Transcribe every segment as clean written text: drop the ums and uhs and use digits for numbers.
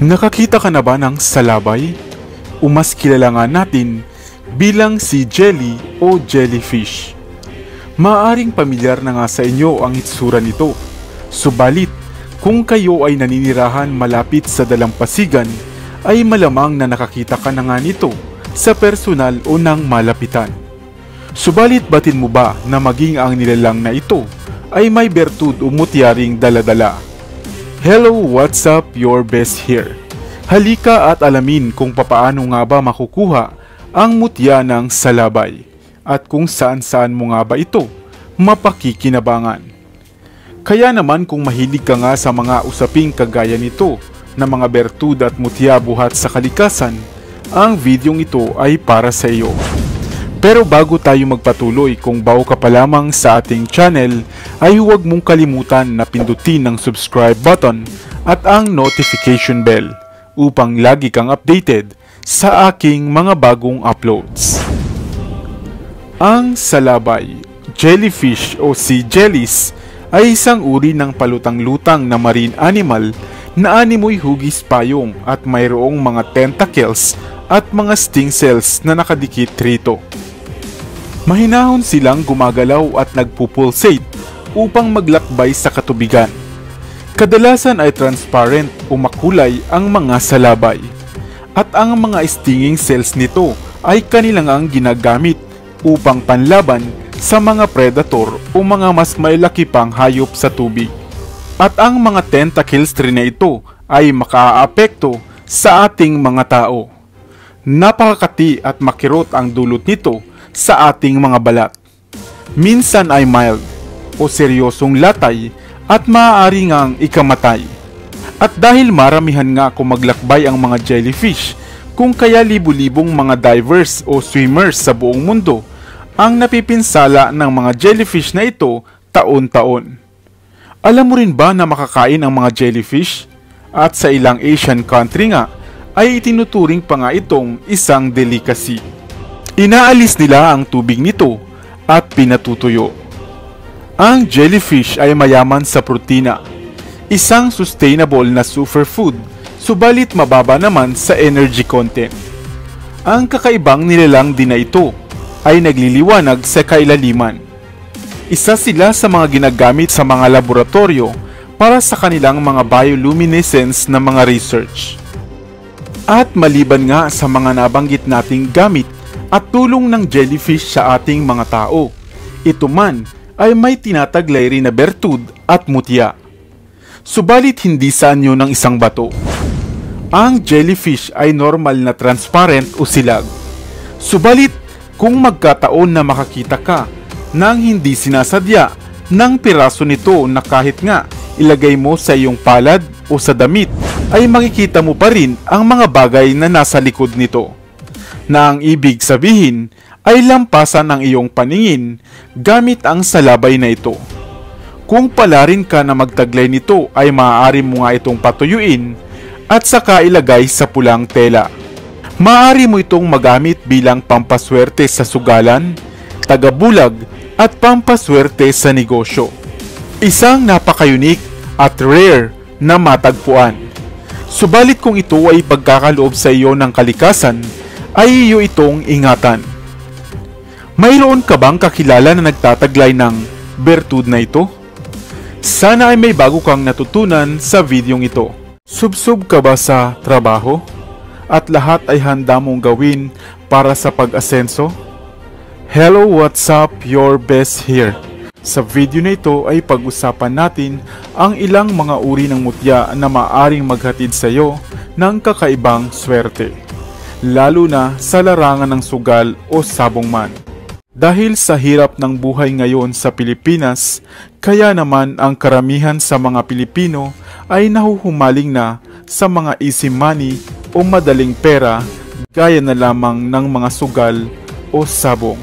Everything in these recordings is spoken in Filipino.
Nakakita ka na ba ng salabay? O mas kilala nga natin bilang si jelly o jellyfish. Maaring pamilyar na nga sa inyo ang itsura nito. Subalit, kung kayo ay naninirahan malapit sa dalampasigan, ay malamang na nakakita ka na nga nito sa personal o ng malapitan. Subalit batin mo ba na maging ang nilalang na ito ay may bertud o mutyaring daladala? Hello, what's up? Your best here. Halika at alamin kung papaano nga ba makukuha ang mutya ng salabay at kung saan-saan mo nga ba ito mapakikinabangan. Kaya naman kung mahilig ka nga sa mga usaping kagaya nito na mga bertud at mutya buhat sa kalikasan, ang videong ito ay para sa iyo. Pero bago tayo magpatuloy, kung bago ka pa lamang sa ating channel, ay huwag mong kalimutan na pindutin ang subscribe button at ang notification bell upang lagi kang updated sa aking mga bagong uploads. Ang salabay, jellyfish o sea jellies ay isang uri ng palutang-lutang na marine animal na animoy hugis payong at mayroong mga tentacles at mga sting cells na nakadikit rito. Mahinahon silang gumagalaw at nagpupulsate upang maglakbay sa katubigan. Kadalasan ay transparent o makulay ang mga salabay. At ang mga stinging cells nito ay kanilang ginagamit upang panlaban sa mga predator o mga mas malalaki pang hayop sa tubig. At ang mga tentacles rin na ito ay makaaapekto sa ating mga tao. Napakakati at makirot ang dulot nito sa ating mga balat. Minsan ay mild o seryosong latay at maaari ngang ikamatay. At dahil maramihan nga kung maglakbay ang mga jellyfish, kung kaya libu-libong mga divers o swimmers sa buong mundo ang napipinsala ng mga jellyfish na ito taon-taon. Alam mo rin ba na makakain ang mga jellyfish? At sa ilang Asian country nga ay itinuturing pa nga itong isang delicacy. Inaalis nila ang tubig nito at pinatutuyo. Ang jellyfish ay mayaman sa protina, isang sustainable na superfood, subalit mababa naman sa energy content. Ang kakaibang nilalang din na ito ay nagliliwanag sa kailaliman. Isa sila sa mga ginagamit sa mga laboratorio para sa kanilang mga bioluminescence na mga research. At maliban nga sa mga nabanggit nating gamit at tulong ng jellyfish sa ating mga tao, ito man ay may tinataglay rin na bertud at mutya. Subalit hindi sa anyo ng isang bato. Ang jellyfish ay normal na transparent o silag. Subalit kung magkataon na makakita ka ng hindi sinasadya ng piraso nito na kahit nga ilagay mo sa iyong palad o sa damit, ay makikita mo pa rin ang mga bagay na nasa likod nito, na ang ibig sabihin ay lampasan ng iyong paningin gamit ang salabay na ito. Kung palarin ka na magtaglay nito ay maaari mo nga itong patuyuin at saka ilagay sa pulang tela. Maaari mo itong magamit bilang pampaswerte sa sugalan, tagabulag at pampaswerte sa negosyo. Isang napaka-unique at rare na matagpuan. Subalit kung ito ay pagkakaloob sa iyo ng kalikasan, ay iyo itong ingatan. Mayroon ka bang kakilala na nagtataglay ng bertud na ito? Sana ay may bago kang natutunan sa videong ito. Subsub ka ba sa trabaho? At lahat ay handa mong gawin para sa pag-asenso? Hello, what's up? Your best here. Sa video na ito ay pag-usapan natin ang ilang mga uri ng mutya na maaring maghatid sa iyo ng kakaibang swerte, lalo na sa larangan ng sugal o sabong man. Dahil sa hirap ng buhay ngayon sa Pilipinas, kaya naman ang karamihan sa mga Pilipino ay nahuhumaling na sa mga easy money o madaling pera gaya na lamang ng mga sugal o sabong.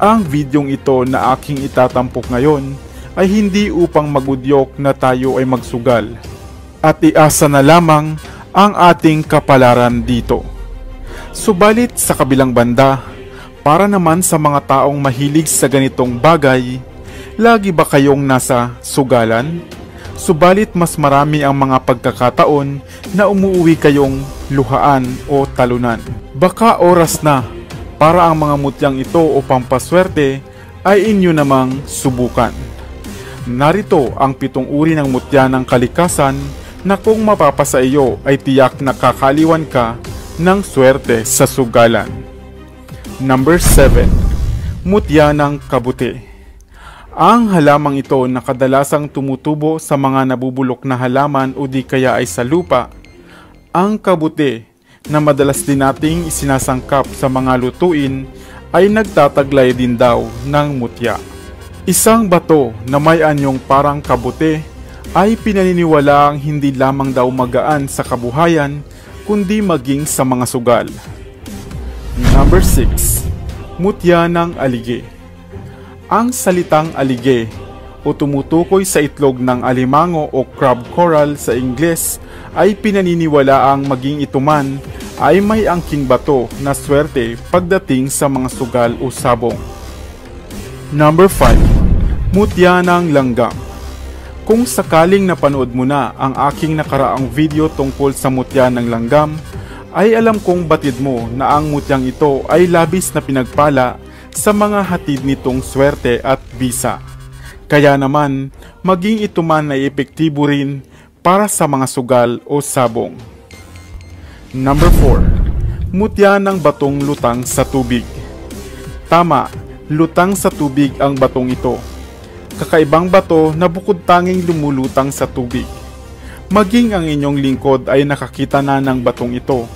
Ang videong ito na aking itatampok ngayon ay hindi upang magudyok na tayo ay magsugal at iasa na lamang ang ating kapalaran dito. Subalit sa kabilang banda, para naman sa mga taong mahilig sa ganitong bagay, lagi ba kayong nasa sugalan? Subalit mas marami ang mga pagkakataon na umuwi kayong luhaan o talunan. Baka oras na para ang mga mutyang ito o pampaswerte ay inyo namang subukan. Narito ang 7 uri ng mutya ng kalikasan na kung mapapasa iyo ay tiyak na kakaliwan ka ng swerte sa sugalan. Number 7. Mutya ng kabuti. Ang halamang ito na kadalasang tumutubo sa mga nabubulok na halaman o di kaya ay sa lupa. Ang kabuti na madalas din nating isinasangkap sa mga lutuin ay nagtataglay din daw ng mutya. Isang bato na may anyong parang kabuti ay pinaniniwalaang hindi lamang daw magaan sa kabuhayan kundi maging sa mga sugal. Number 6. Mutya ng alige. Ang salitang alige o tumutukoy sa itlog ng alimango o crab coral sa Ingles ay pinaniniwalaang maging ito man ay may angking bato na swerte pagdating sa mga sugal o sabong. Number 5. Mutya ng langgam. Kung sakaling napanood mo na ang aking nakaraang video tungkol sa mutya ng langgam, ay alam kong batid mo na ang mutyang ito ay labis na pinagpala sa mga hatid nitong swerte at bisa. Kaya naman, maging ito man ay epektibo rin para sa mga sugal o sabong. Number 4. Mutya ng batong lutang sa tubig. Tama, lutang sa tubig ang batong ito. Kakaibang bato na bukod tanging lumulutang sa tubig. Maging ang inyong lingkod ay nakakita na ng batong ito.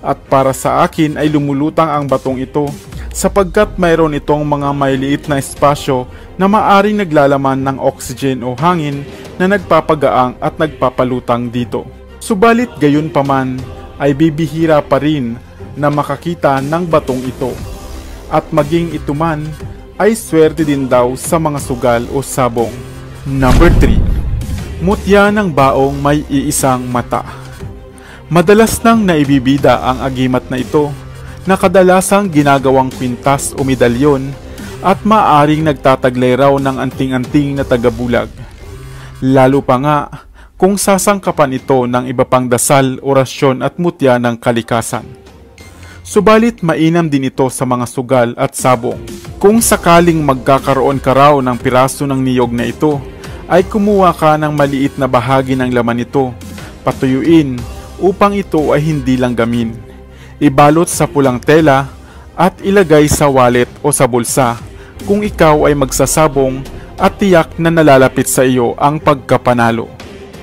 At para sa akin ay lumulutang ang batong ito sapagkat mayroon itong mga maliliit na espasyo na maaring naglalaman ng oxygen o hangin na nagpapagaang at nagpapalutang dito. Subalit gayon paman ay bibihira pa rin na makakita ng batong ito. At maging ito man ay swerte din daw sa mga sugal o sabong. Number 3. Mutya ng baong may iisang mata. Madalas nang naibibida ang agimat na ito na kadalasang ginagawang kwintas o medalyon at maaring nagtataglay raw ng anting-anting na tagabulag. Lalo pa nga kung sasangkapan ito ng iba pang dasal, orasyon at mutya ng kalikasan. Subalit mainam din ito sa mga sugal at sabong. Kung sakaling magkakaroon ka raw ng piraso ng niyog na ito, ay kumuha ka ng maliit na bahagi ng laman nito, patuyuin upang ito ay hindi langgamin. Ibalot sa pulang tela at ilagay sa wallet o sa bulsa kung ikaw ay magsasabong at tiyak na nalalapit sa iyo ang pagkapanalo.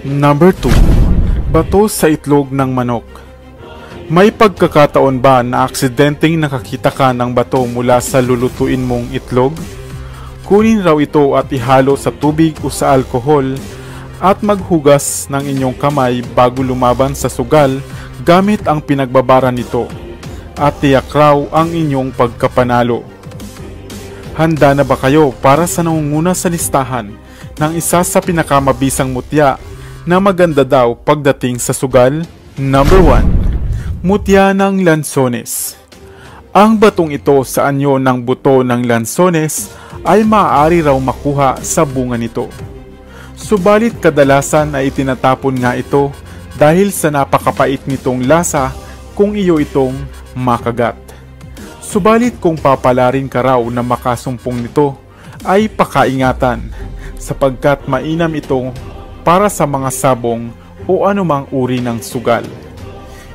Number 2. Bato sa itlog ng manok. May pagkakataon ba na aksidenteng nakakita ka ng bato mula sa lulutuin mong itlog? Kunin raw ito at ihalo sa tubig o sa alkohol at maghugas ng inyong kamay bago lumaban sa sugal gamit ang pinagbabara nito at tiyak raw ang inyong pagkapanalo. Handa na ba kayo para sa nangunguna sa listahan ng isa sa pinakamabisang mutya na maganda daw pagdating sa sugal? Number 1. Mutya ng lansones. Ang batong ito sa anyo ng buto ng lansones ay maaari raw makuha sa bunga nito. Subalit kadalasan ay itinatapon nga ito dahil sa napakapait nitong lasa kung iyo itong makagat. Subalit kung papalarin ka raw na makasumpong nito ay pakaingatan sapagkat mainam ito para sa mga sabong o anumang uri ng sugal.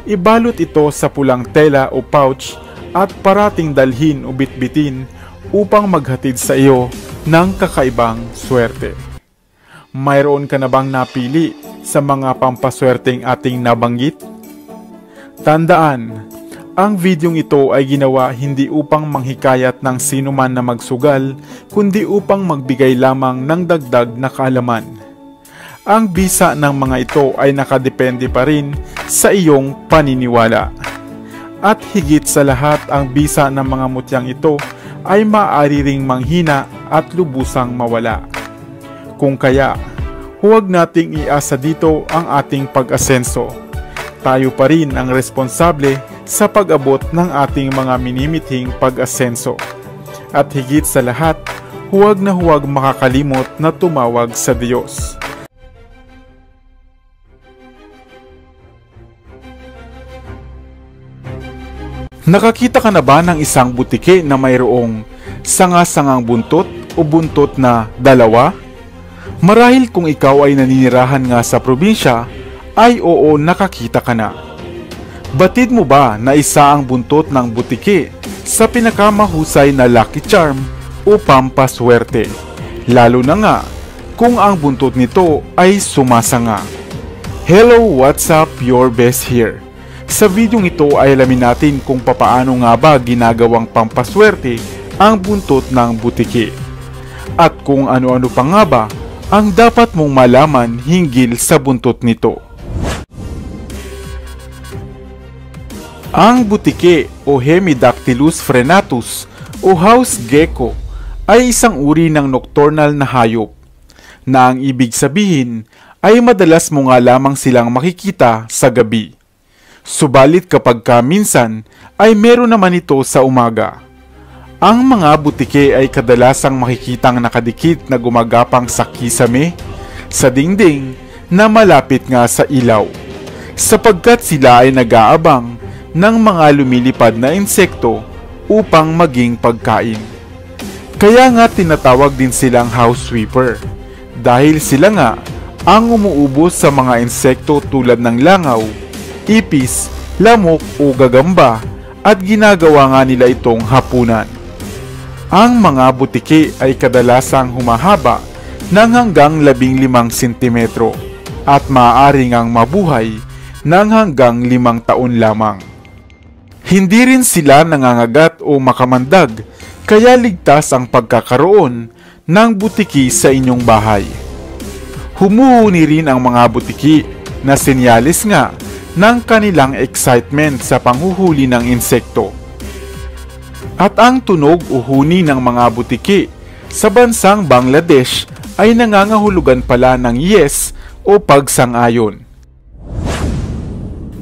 Ibalot ito sa pulang tela o pouch at parating dalhin o bitbitin upang maghatid sa iyo ng kakaibang swerte. Mayroon ka na bang napili sa mga pampaswerteng ating nabanggit? Tandaan, ang videong ito ay ginawa hindi upang manghikayat ng sino man na magsugal, kundi upang magbigay lamang ng dagdag na kaalaman. Ang bisa ng mga ito ay nakadepende pa rin sa iyong paniniwala. At higit sa lahat, ang bisa ng mga mutyang ito ay maaari ring manghina at lubusang mawala. Kung kaya, huwag nating iasa dito ang ating pag-asenso. Tayo pa rin ang responsable sa pag-abot ng ating mga minimithing pag-asenso. At higit sa lahat, huwag na huwag makakalimot na tumawag sa Diyos. Nakakita ka na ba ng isang butike na mayroong sanga-sangang buntot o buntot na dalawa? Marahil kung ikaw ay naninirahan nga sa probinsya, ay oo, nakakita ka na. Batid mo ba na isa ang buntot ng butike sa pinakamahusay na lucky charm o pampaswerte? Lalo na nga kung ang buntot nito ay sumasanga. Hello, what's up? Your best here. Sa videong ito ay alamin natin kung papaano nga ba ginagawang pampaswerte ang buntot ng butike. At kung ano-ano pa nga ba ang dapat mong malaman hinggil sa buntot nito. Ang butike o Hemidactylus frenatus o house gecko ay isang uri ng nocturnal na hayop na ang ibig sabihin ay madalas mo nga lamang silang makikita sa gabi. Subalit kapag minsan ay meron naman ito sa umaga. Ang mga butike ay kadalasang makikitang nakadikit na gumagapang sa kisame, sa dingding na malapit nga sa ilaw, sapagkat sila ay nag-aabang ng mga lumilipad na insekto upang maging pagkain. Kaya nga tinatawag din silang house sweeper, dahil sila nga ang umuubos sa mga insekto tulad ng langaw, ipis, lamok o gagamba, at ginagawa nga nila itong hapunan. Ang mga butike ay kadalasang humahaba ng hanggang 15 cm at maaari ngang mabuhay ng hanggang 5 taon lamang. Hindi rin sila nangangagat o makamandag, kaya ligtas ang pagkakaroon ng butiki sa inyong bahay. Humuhuni rin ang mga butiki na senyalis nga ng kanilang excitement sa panghuhuli ng insekto. At ang tunog o huni ng mga butiki sa bansang Bangladesh ay nangangahulugan pala ng yes o pagsang-ayon.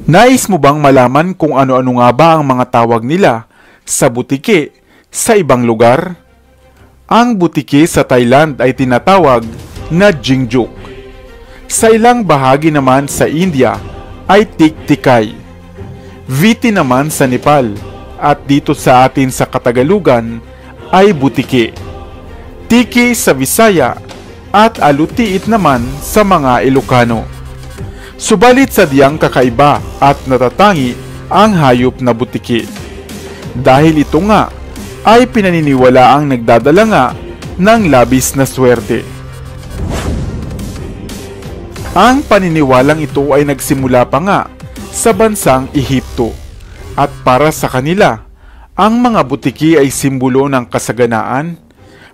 Nais mo bang malaman kung ano-ano nga ba ang mga tawag nila sa butiki sa ibang lugar? Ang butiki sa Thailand ay tinatawag na jingjuk. Sa ilang bahagi naman sa India ay tiktikay. Viti naman sa Nepal at dito sa atin sa Katagalugan ay butiki. Tiki sa Visaya at alutiit naman sa mga Ilocano. Subalit sadyang kakaiba at natatangi ang hayop na butiki. Dahil ito nga ay pinaniniwalaang nagdadala nga ng labis na swerte. Ang paniniwalang ito ay nagsimula pa nga sa bansang Ehipto at para sa kanila, ang mga butiki ay simbolo ng kasaganaan,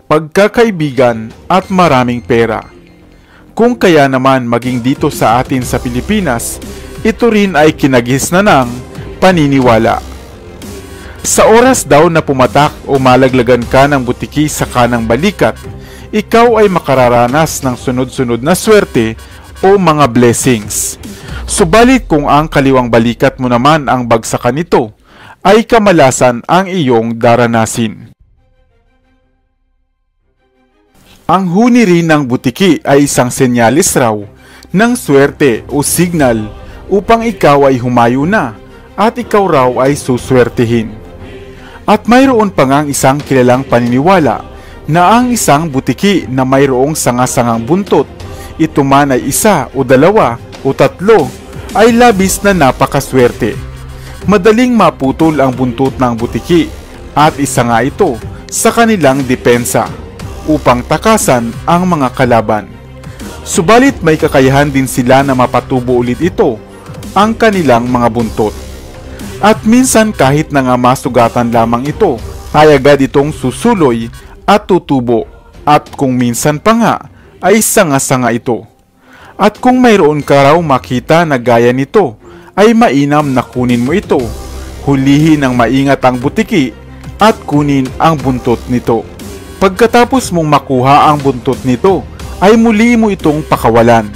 pagkakaibigan at maraming pera. Kung kaya naman maging dito sa atin sa Pilipinas, ito rin ay kinagis na ng paniniwala. Sa oras daw na pumatak o malaglagan ka ng butiki sa kanang balikat, ikaw ay makararanas ng sunod-sunod na swerte o mga blessings. Subalit kung ang kaliwang balikat mo naman ang bagsakan nito, ay kamalasan ang iyong daranasin. Ang huni rin ng butiki ay isang senyalis raw ng swerte o signal upang ikaw ay humayo na at ikaw raw ay suswertihin. At mayroon pa ngang isang kilalang paniniwala na ang isang butiki na mayroong sanga-sangang buntot, ito man ay isa o dalawa o tatlo, ay labis na napakaswerte. Madaling maputol ang buntot ng butiki at isa nga ito sa kanilang depensa upang takasan ang mga kalaban. Subalit may kakayahan din sila na mapatubo ulit ito, ang kanilang mga buntot. At minsan kahit na nga masugatan lamang ito, ay agad itong susuloy at tutubo, at kung minsan pa nga ay sanga-sanga ito. At kung mayroon ka raw makita na gaya nito, ay mainam na kunin mo ito, hulihin ng maingat ang butiki at kunin ang buntot nito. Pagkatapos mong makuha ang buntot nito, ay muli mo itong pakawalan.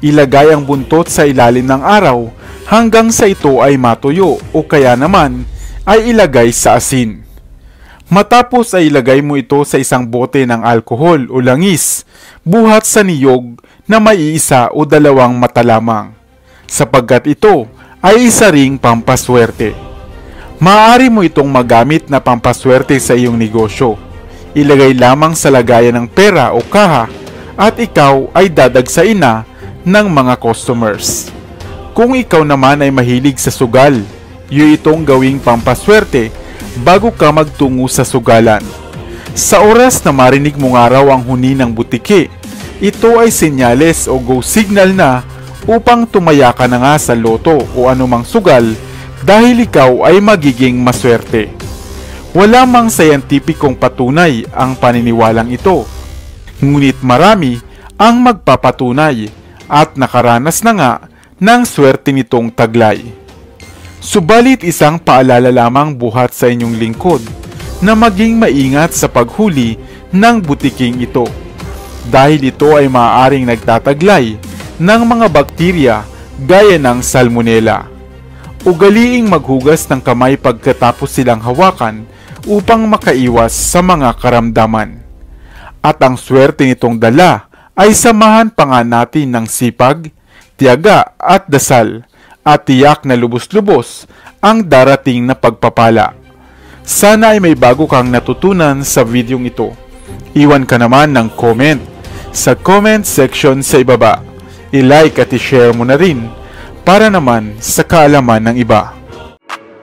Ilagay ang buntot sa ilalim ng araw hanggang sa ito ay matuyo o kaya naman ay ilagay sa asin. Matapos ay ilagay mo ito sa isang bote ng alkohol o langis, buhat sa niyog na may isa o dalawang mata lamang, sapagkat ito ay isa ring pampaswerte. Maaari mo itong magamit na pampaswerte sa iyong negosyo. Ilagay lamang sa lagayan ng pera o kaha at ikaw ay dadagsain na ng mga customers. Kung ikaw naman ay mahilig sa sugal, itong gawing pampaswerte bago ka magtungo sa sugalan. Sa oras na marinig mo nga raw ang huni ng butiki, ito ay senyales o go signal na upang tumaya ka na nga sa loto o anumang sugal dahil ikaw ay magiging maswerte. Wala mang sayantipikong patunay ang paniniwalang ito, ngunit marami ang magpapatunay at nakaranas na nga ng swerte nitong taglay. Subalit isang paalala lamang buhat sa inyong lingkod na maging maingat sa paghuli ng butiking ito dahil ito ay maaaring nagtataglay ng mga bakterya gaya ng salmonella. Ugaliing maghugas ng kamay pagkatapos silang hawakan upang makaiwas sa mga karamdaman. At ang swerte nitong dala ay samahan pa nga natin ng sipag, tiyaga at dasal at tiyak na lubos-lubos ang darating na pagpapala. Sana ay may bago kang natutunan sa videong ito. Iwan ka naman ng comment sa comment section sa ibaba. I-like at i-share mo na rin para naman sa kaalaman ng iba.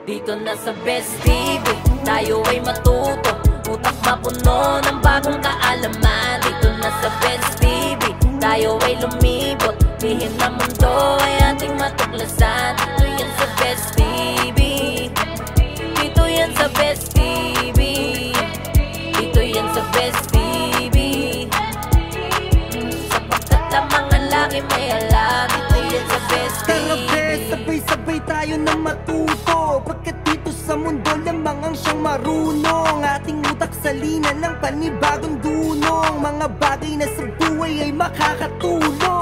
Dito na sa Best TV, tayo ay matuto, utak mapuno ng bagong kaalaman. Dito na sa Best TV, tayo ay lumibot, lihim na mundo ay ating matuklasan. Dito yan sa Best TV, dito yan sa Best TV, dito yan sa Best TV, sapagkat ang mga laki may alam. Dito yan sa Best TV. Tara bes, sabay-sabay tayo na matuto, pagkat dito sa mundo lamang ang siyang marunong. Ating utak salina ng panibagong dunong, mga bagay na sa buhay ay makakatulong.